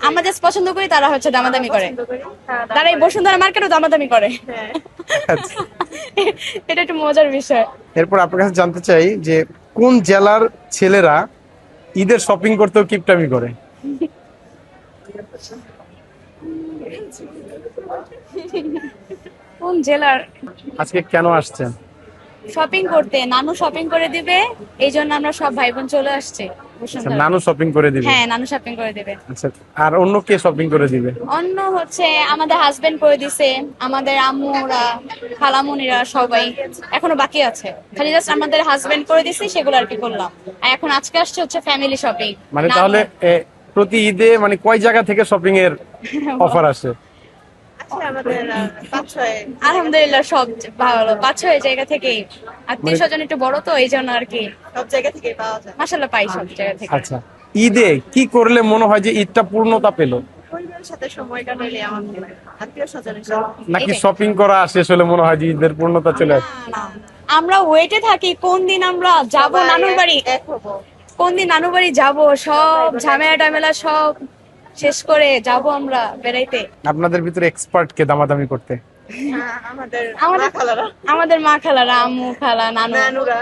আমরা জাস্ট পছন্দ করি, তারা হচ্ছে দামাদামি করে। পছন্দ করি, তারা দাম তারা এই করে। বসুন্ধরা মার্কেটও দামাদামি করে। হ্যাঁ। আচ্ছা, এটা একটু মজার বিষয়। এরপর আপনার কাছে জানতে চাই যে কোন জেলার ছেলেরা ঈদের শপিং করতেও কিপটামি করে? কোন জেলার? আজকে কেন আসছেন? শপিং করতে, নানু শপিং করে দিবে, এই জন্য আমরা সব ভাই বোন চলে আসছি আচ্ছা, বসুন্ধরা। নানু শপিং করে দিবে। হ্যাঁ, নানু শপিং করে দিবে। আচ্ছা, আর অন্য কে শপিং করে দিবে? অন্য হচ্ছে আমাদের হাজবেন্ড করে দিছে, আমাদের আম্মুরা, খালামুনিরা সবাই এখনো বাকি আছে। খালি জাস্ট আমাদের হাজবেন্ড করে দিছে, সেগুলো আর কি করলাম। আর এখন আজকে আসছে হচ্ছে ফ্যামিলি শপিং। মানে তাহলে প্রতি ঈদে মানে কয় জায়গা থেকে শপিং এর অফার আসে? আছে আমাদের 5-6 আলহামদুলিল্লাহ সব ভালো, 5-6 জায়গা থেকেই। আত্মীয় স্বজন একটু বড় তো, এই জন্য আর কি সব জায়গা থেকে পাওয়া যায়। মাশাআল্লাহ পাই সব জায়গা থেকে। আচ্ছা, ঈদে কি করলে মনে হয় যে ঈদটা পূর্ণতা পেল? পরিবারের সাথে সময় কাটাইলে আমাদের আত্মীয় স্বজনের সাথে। নাকি এটাই। শপিং করা শেষ হলে মনে হয় যে ঈদের পূর্ণতা চলে আসে? না, আমরা ওয়েটে থাকি কোন দিন আমরা যাব সবাই নানুর বাড়ি, এক হবো। কোন দিন নানুর বাড়ি যাব, সব ঝামেলা টামেলা সব শেষ করে যাব আমরা বেড়াইতে। আপনাদের ভিতরে এক্সপার্ট কে দামাদামি করতে? আমাদের আমাদের মা খালারা, আমাদের মা খালারা, আম্মু খালা, নানু, নানুরা